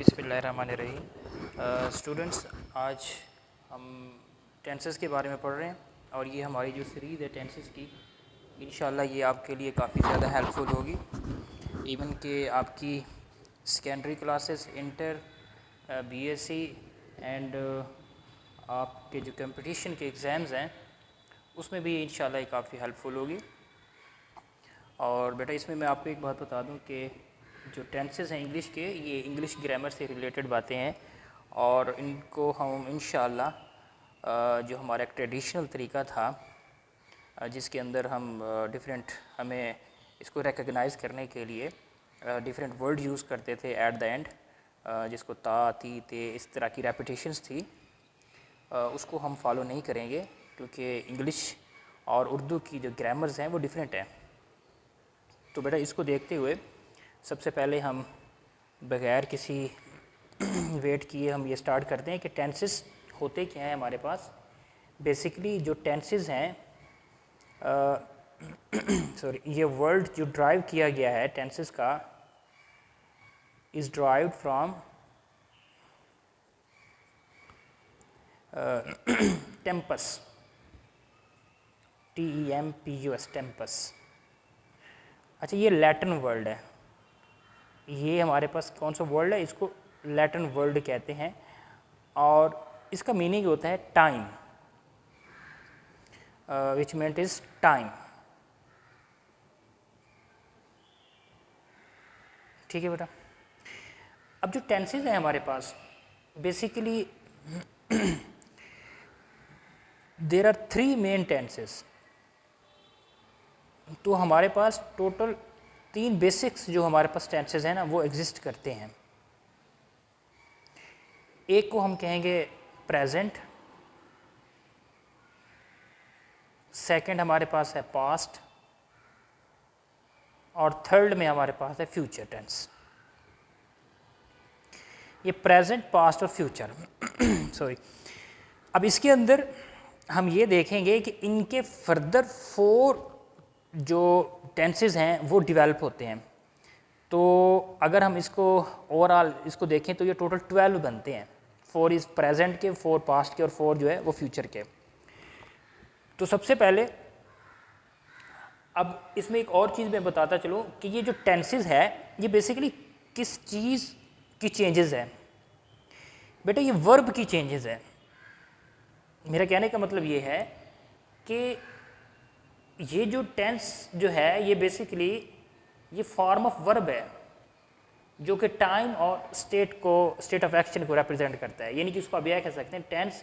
बिस्मिल्लाहिर्रहमानिर्रहीम। स्टूडेंट्स, आज हम टेंसेस के बारे में पढ़ रहे हैं और ये हमारी जो सीरीज़ है टेंसेस की, इंशाल्लाह ये आपके लिए काफ़ी ज़्यादा हेल्पफुल होगी। इवन कि आपकी secondary classes, inter, BSc and आपके जो कंपटीशन के एग्ज़ाम्स हैं उसमें भी इंशाल्लाह ये काफ़ी हेल्पफुल होगी। और बेटा इसमें मैं आपको एक बात बता दूं कि जो टेंसेस हैं इंग्लिश के, ये इंग्लिश ग्रामर से रिलेटेड बातें हैं और इनको हम इंशाल्लाह जो हमारा एक ट्रेडिशनल तरीका था जिसके अंदर हम हमें इसको रिकग्नाइज़ करने के लिए डिफरेंट वर्ड यूज़ करते थे एट द एंड, जिसको ता, ती, ते, इस तरह की रेपिटेशंस थी, उसको हम फॉलो नहीं करेंगे क्योंकि इंग्लिश और उर्दू की जो ग्रामर्स हैं वो डिफरेंट हैं। तो बेटा इसको देखते हुए सबसे पहले हम बगैर किसी वेट किए हम ये स्टार्ट करते हैं कि टेंसेस होते क्या हैं हमारे पास। बेसिकली जो टेंसेस हैं सॉरी ये वर्ड जो ड्राइव किया गया है टेंसेस का is derived from Tempest, TEMPUS, Tempest. अच्छा, ये लैटिन वर्ड है, ये हमारे पास कौन सा वर्ड है, इसको लैटिन वर्ड कहते हैं और इसका मीनिंग होता है time, which means is time. ठीक है बेटा। अब जो टेंसेस हैं हमारे पास basically there are 3 main tenses. तो हमारे पास टोटल 3 बेसिक्स जो हमारे पास टेंसेस हैं ना वो एग्जिस्ट करते हैं। एक को हम कहेंगे प्रेजेंट, सेकंड हमारे पास है पास्ट और थर्ड में हमारे पास है फ्यूचर टेंस। ये प्रेजेंट, पास्ट और फ्यूचर सॉरी। अब इसके अंदर हम ये देखेंगे कि इनके फर्दर 4 जो टेंसेस हैं वो डेवलप होते हैं। तो अगर हम इसको ओवरऑल इसको देखें तो ये टोटल 12 बनते हैं। 4 इज़ प्रेजेंट के, 4 पास्ट के और 4 जो है वो फ्यूचर के। तो सबसे पहले अब इसमें एक और चीज़ मैं बताता चलूँ कि ये जो टेंसेस है ये बेसिकली किस चीज़ की चेंजेस है। बेटा ये वर्ब की चेंजेस है। मेरा कहने का मतलब ये है कि ये जो टेंस जो है ये बेसिकली ये फॉर्म ऑफ वर्ब है जो कि टाइम और स्टेट ऑफ एक्शन को रिप्रेजेंट करता है। यानी कि इसको आप यह कह सकते हैं tense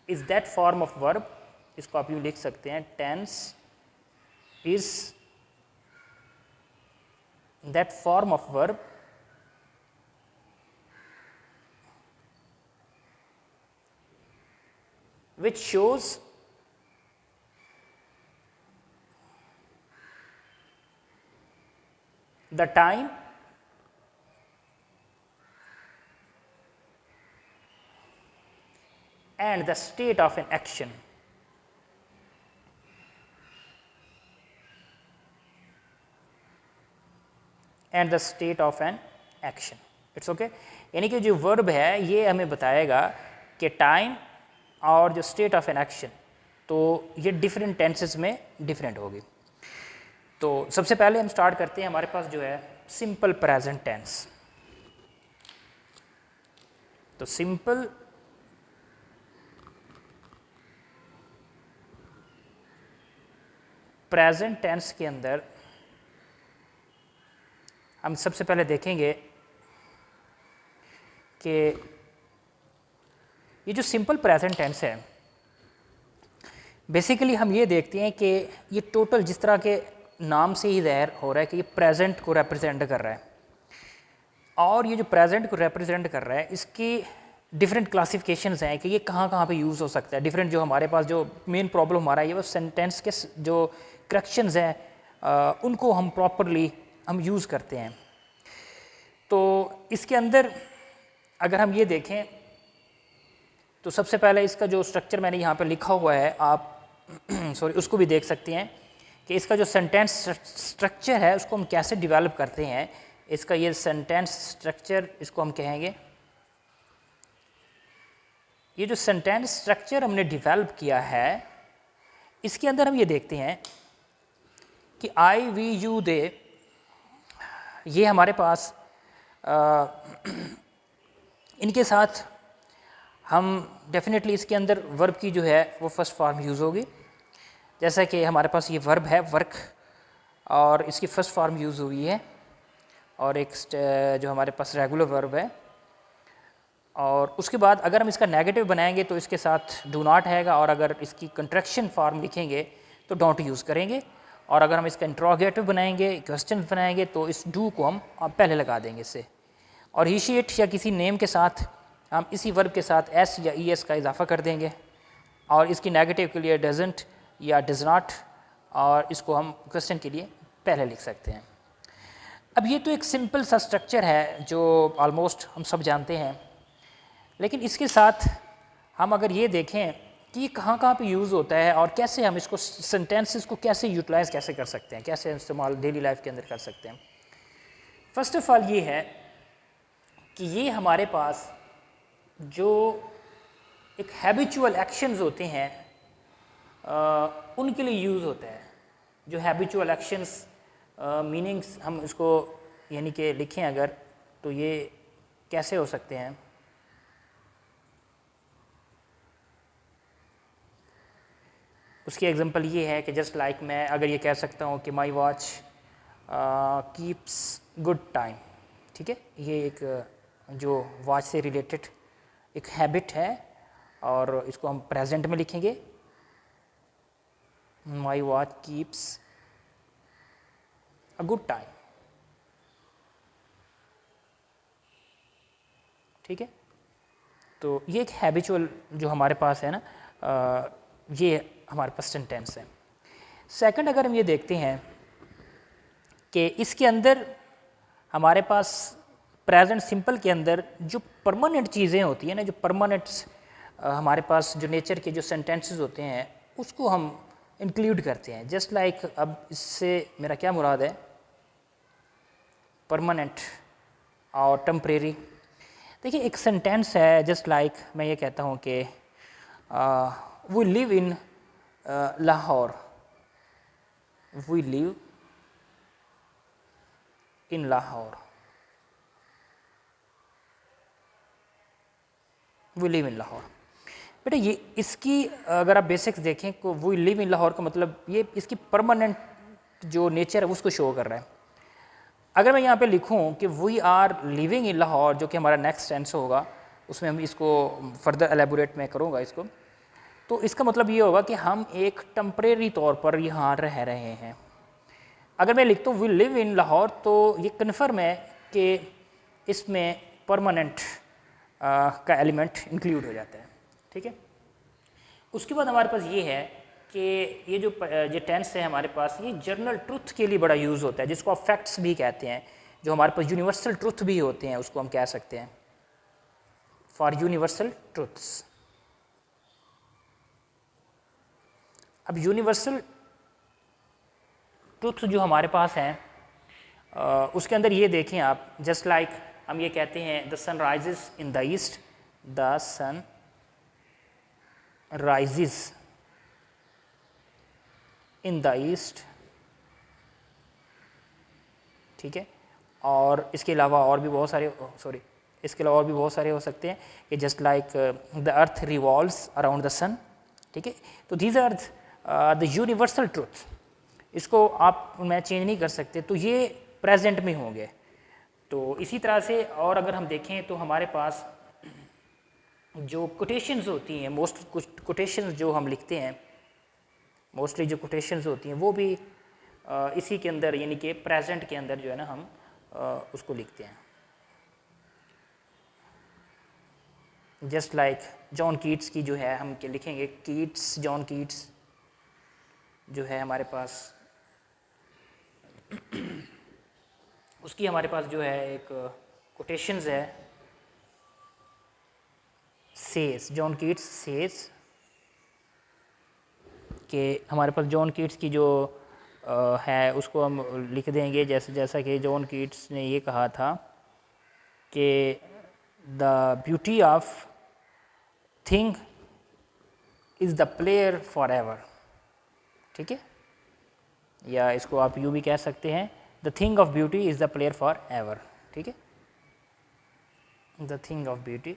is that form of verb. इसको आप यूँ लिख सकते हैं tense is that form of verb which shows the time and the state of an action. And the state of an action. It's okay. यानी कि जो वर्ब है ये हमें बताएगा कि टाइम और जो स्टेट ऑफ एन एक्शन, तो ये डिफरेंट टेंसेस में डिफरेंट होगी। तो सबसे पहले हम स्टार्ट करते हैं, हमारे पास जो है सिंपल प्रेजेंट टेंस। तो सिंपल प्रेजेंट टेंस के अंदर हम सबसे पहले देखेंगे कि ये जो सिंपल प्रेजेंट टेंस है बेसिकली हम ये देखते हैं कि ये टोटल जिस तरह के नाम से ही ज़ाहिर हो रहा है कि ये प्रेजेंट को रिप्रेजेंट कर रहा है और ये जो प्रेजेंट को रिप्रेजेंट कर रहा है इसकी डिफरेंट क्लासिफिकेशंस हैं कि ये कहाँ कहाँ पे यूज़ हो सकता है। डिफरेंट जो हमारे पास जो मेन प्रॉब्लम हमारा है ये वो सेंटेंस के जो करेक्शंस हैं उनको हम प्रॉपरली हम यूज़ करते हैं। तो इसके अंदर अगर हम ये देखें तो सबसे पहले इसका जो स्ट्रक्चर मैंने यहाँ पे लिखा हुआ है आप सॉरी उसको भी देख सकते हैं कि इसका जो सेंटेंस स्ट्रक्चर है उसको हम कैसे डेवलप करते हैं। इसका ये सेंटेंस स्ट्रक्चर इसको हम कहेंगे ये जो सेंटेंस स्ट्रक्चर हमने डेवलप किया है, इसके अंदर हम ये देखते हैं कि आई वी यू दे, ये हमारे पास इनके साथ हम डेफिनेटली इसके अंदर वर्ब की जो है वो फर्स्ट फॉर्म यूज़ होगी। जैसा कि हमारे पास ये वर्ब है वर्क, और इसकी फ़र्स्ट फॉर्म यूज़ हुई है, और एक जो हमारे पास रेगुलर वर्ब है। और उसके बाद अगर हम इसका नेगेटिव बनाएंगे तो इसके साथ डू नॉट हैगा, और अगर इसकी कंट्रैक्शन फॉर्म लिखेंगे तो डोंट यूज़ करेंगे, और अगर हम इसका इंट्रोगेटिव बनाएंगे, क्वेश्चन बनाएंगे, तो इस डू को हम पहले लगा देंगे इससे। और ही शी इट या किसी नेम के साथ हम इसी वर्ब के साथ एस या ई एस का इजाफा कर देंगे, और इसकी नेगेटिव के लिए डजंट या डज नॉट, और इसको हम क्वेश्चन के लिए पहले लिख सकते हैं। अब ये तो एक सिंपल सा स्ट्रक्चर है जो ऑलमोस्ट हम सब जानते हैं, लेकिन इसके साथ हम अगर ये देखें कि ये कहाँ कहाँ पे यूज़ होता है और कैसे हम इसको सेंटेंसेस को कैसे यूटिलाइज़ कैसे कर सकते हैं, कैसे इस्तेमाल डेली लाइफ के अंदर कर सकते हैं। फर्स्ट ऑफ ऑल ये है कि ये हमारे पास जो एक हैबिचुअल एक्शंस होते हैं उनके लिए यूज़ होता है। जो हैबिचुअल एक्शंस मीनिंग्स हम इसको यानी कि लिखें अगर, तो ये कैसे हो सकते हैं। उसकी एग्जांपल ये है कि जस्ट लाइक मैं अगर ये कह सकता हूँ कि my watch keeps good time, ठीक है, ये एक जो वॉच से रिलेटेड एक हैबिट है, और इसको हम प्रेजेंट में लिखेंगे, my watch keeps a good time, ठीक है। तो ये एक हैबिचुअल जो हमारे पास है ना, ये हमारे पास सेंटेंस है। सेकंड अगर हम ये देखते हैं कि इसके अंदर हमारे पास प्रेजेंट सिंपल के अंदर जो परमानेंट चीज़ें होती हैं ना, जो परमानेंट हमारे पास जो नेचर के जो सेंटेंसेस होते हैं उसको हम इंक्लूड करते हैं। जस्ट लाइक अब इससे मेरा क्या मुराद है, परमानेंट और टेम्परेरी। देखिए एक सेंटेंस है, जस्ट लाइक मैं ये कहता हूँ कि we live in Lahore, we live in Lahore, we live in Lahore. बेटा ये इसकी अगर आप बेसिक्स देखें तो वी लिव इन लाहौर का मतलब ये इसकी परमानेंट जो नेचर है उसको शो कर रहा है। अगर मैं यहाँ पे लिखूँ कि we are living in Lahore, जो कि हमारा नेक्स्ट टेंस होगा, उसमें हम इसको फर्दर एलेबोरेट मैं करूँगा इसको, तो इसका मतलब ये होगा कि हम एक टेम्परेरी तौर पर यहाँ रह रहे हैं। अगर मैं लिखता हूँ वी लिव इन लाहौर, तो ये कन्फर्म है कि इसमें परमानेंट का एलिमेंट इंक्लूड हो जाता है, ठीक है। उसके बाद हमारे पास ये है कि ये जो टेंस है हमारे पास, ये जर्नल ट्रुथ के लिए बड़ा यूज़ होता है, जिसको आप फैक्ट्स भी कहते हैं, जो हमारे पास यूनिवर्सल ट्रुथ भी होते हैं, उसको हम कह सकते हैं फॉर यूनिवर्सल ट्रुथ्स। अब यूनिवर्सल ट्रुथ जो हमारे पास हैं उसके अंदर ये देखें आप, जस्ट लाइक हम ये कहते हैं the sun rises in the east, the sun rises in the east, ठीक है। और इसके अलावा और भी बहुत सारे इसके अलावा और भी बहुत सारे हो सकते हैं कि just like the earth revolves around the sun, ठीक है। तो these are the universal truth, इसको आप मैं चेंज नहीं कर सकते, तो ये प्रेजेंट में होंगे। तो इसी तरह से और अगर हम देखें तो हमारे पास जो कोटेशंस होती हैं, मोस्ट कोटेशंस जो हम लिखते हैं, मोस्टली जो कोटेशंस होती हैं वो भी इसी के अंदर यानी कि प्रेजेंट के अंदर जो है ना हम उसको लिखते हैं। जस्ट लाइक जॉन कीट्स की जो है हम क्या लिखेंगे, कीट्स, जॉन कीट्स जो है हमारे पास उसकी हमारे पास जो है एक कोटेशंस है, सेज, जॉन कीट्स सेज, कि हमारे पास जॉन कीट्स की जो है उसको हम लिख देंगे जैसा कि जॉन कीट्स ने ये कहा था कि the beauty of thing is the player for ever, ठीक है, या इसको आप यूँ भी कह सकते हैं the thing of beauty is the player for ever, ठीक है, the thing of beauty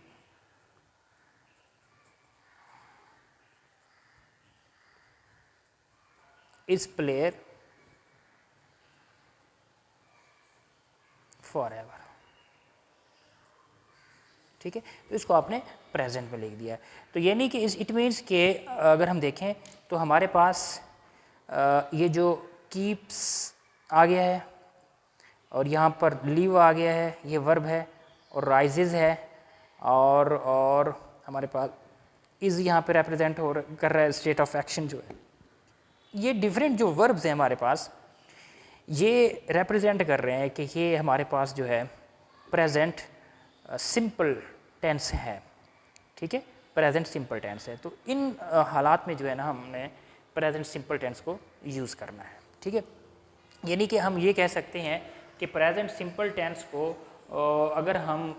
is player for ever, ठीक है। तो इसको आपने प्रेजेंट में लिख दिया है। तो यानी कि इट मीन्स के अगर हम देखें तो हमारे पास ये जो कीप्स आ गया है और यहाँ पर लीव आ गया है, ये वर्ब है, और राइजेज है, और हमारे पास इज़ यहाँ पे रिप्रेजेंट कर रहा है स्टेट ऑफ एक्शन जो है। ये डिफरेंट जो वर्ब्स हैं हमारे पास, ये रिप्रेजेंट कर रहे हैं कि ये हमारे पास जो है प्रेजेंट सिंपल टेंस है, ठीक है, प्रेजेंट सिंपल टेंस है। तो इन हालात में जो है ना हमने प्रेजेंट सिंपल टेंस को यूज़ करना है, ठीक है। यानी कि हम ये कह सकते हैं कि प्रेजेंट सिंपल टेंस को अगर हम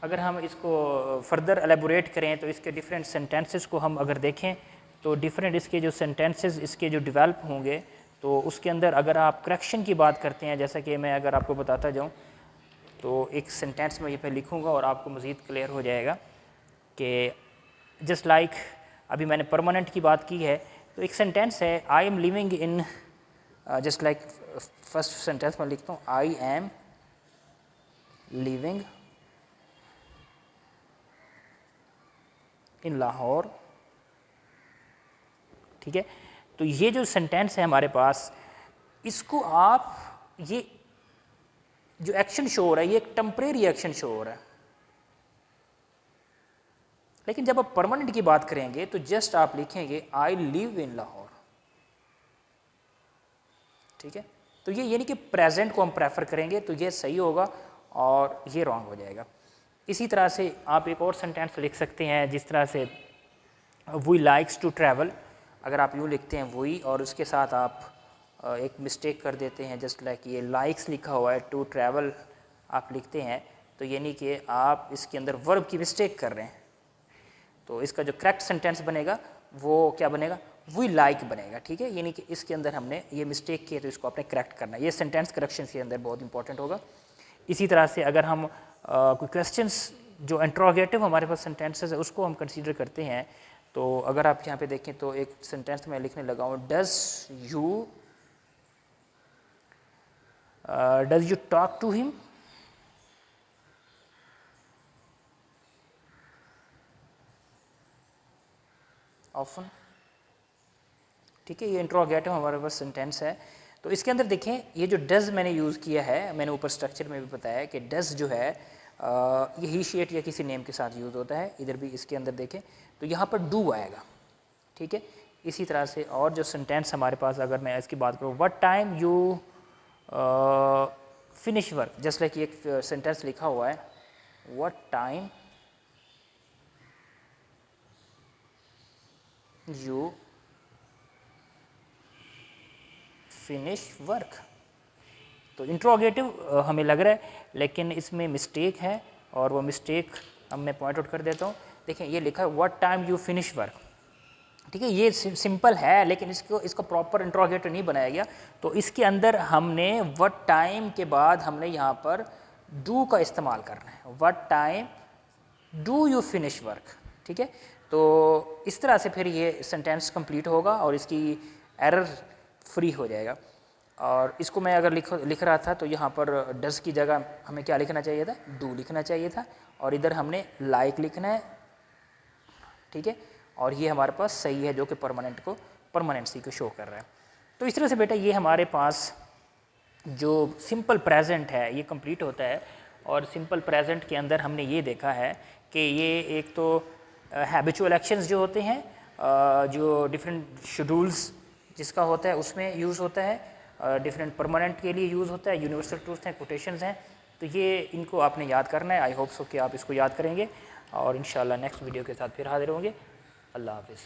अगर हम इसको फर्दर एलेबोरेट करें तो इसके डिफरेंट सेंटेंसेस को हम अगर देखें तो डिफरेंट इसके जो सेंटेंसेस इसके जो डेवलप होंगे तो उसके अंदर अगर आप करेक्शन की बात करते हैं, जैसा कि मैं अगर आपको बताता जाऊं तो एक सेंटेंस में ये पे लिखूंगा और आपको मज़ीद क्लियर हो जाएगा कि जस्ट लाइक अभी मैंने परमानेंट की बात की है, तो एक सेंटेंस है I am living in, just like first sentence में लिखता हूँ I am living in Lahore, ठीक है। तो ये जो सेंटेंस है हमारे पास, इसको आप ये जो एक्शन शो हो रहा है ये एक टेम्परेरी एक्शन शो हो रहा है, लेकिन जब आप परमानेंट की बात करेंगे तो जस्ट आप लिखेंगे आई लिव इन लाहौर, ठीक है। तो ये यानी कि प्रेजेंट को हम प्रेफर करेंगे तो ये सही होगा और ये रॉन्ग हो जाएगा। इसी तरह से आप एक और सेंटेंस लिख सकते हैं जिस तरह से वी लाइक्स टू ट्रैवल, अगर आप यूँ लिखते हैं वही और उसके साथ आप एक मिस्टेक कर देते हैं, जस्ट लाइक ये लाइक्स लिखा हुआ है, टू ट्रैवल आप लिखते हैं, तो यानी कि आप इसके अंदर वर्ब की मिस्टेक कर रहे हैं। तो इसका जो करेक्ट सेंटेंस बनेगा वो क्या बनेगा, वी लाइक बनेगा, ठीक है। यानी कि इसके अंदर हमने ये मिस्टेक की है तो इसको आपने करेक्ट करना है। ये सेंटेंस करेक्शन के अंदर बहुत इंपॉर्टेंट होगा। इसी तरह से अगर हम कोई क्वेश्चंस जो इंट्रोगेटिव हमारे पास सेंटेंसेस है उसको हम कंसीडर करते हैं, तो अगर आप यहाँ पे देखें तो एक सेंटेंस मैं लिखने लगा हूँ does you talk to him, often, ठीक है। ये इंट्रोगेटिव हमारे पास सेंटेंस है। तो इसके अंदर देखें ये जो डज मैंने यूज़ किया है, मैंने ऊपर स्ट्रक्चर में भी बताया कि डज जो है ये ही शेट या किसी नेम के साथ यूज़ होता है। इधर भी इसके अंदर देखें तो यहाँ पर डू आएगा, ठीक है। इसी तरह से और जो सेंटेंस हमारे पास अगर मैं इसकी बात करूँ, what time you finish work, just like एक सेंटेंस लिखा हुआ है what time you finish work. तो इंट्रोगेटिव हमें लग रहा है लेकिन इसमें मिस्टेक है और वो मिस्टेक अब मैं पॉइंट आउट कर देता हूँ। देखें ये लिखा है what time you finish work, ठीक है। ये सिंपल है लेकिन इसको प्रॉपर इंट्रोगेटिव नहीं बनाया गया, तो इसके अंदर हमने व्हाट टाइम के बाद हमने यहाँ पर डू का इस्तेमाल करना है, what time do you finish work, ठीक है। तो इस तरह से फिर ये सेंटेंस कंप्लीट होगा और इसकी एरर फ्री हो जाएगा। और इसको मैं अगर लिख रहा था तो यहाँ पर डज की जगह हमें क्या लिखना चाहिए था, डू लिखना चाहिए था, और इधर हमने लाइक लिखना है, ठीक है। और ये हमारे पास सही है जो कि परमानेंसी को शो कर रहा है। तो इस तरह से बेटा ये हमारे पास जो सिंपल प्रेजेंट है ये कंप्लीट होता है। और सिंपल प्रेजेंट के अंदर हमने ये देखा है कि ये एक तो हैबिचुअल एक्शंस जो होते हैं, जो डिफरेंट शेड्यूल्स जिसका होता है उसमें यूज़ होता है, डिफरेंट परमानेंट के लिए यूज़ होता है, यूनिवर्सल ट्रूथ्स हैं, कोटेशंस हैं। तो ये इनको आपने याद करना है। आई होप सो कि आप इसको याद करेंगे और इंशाल्लाह नेक्स्ट वीडियो के साथ फिर हाजिर होंगे। अल्लाह हाफ़िज़।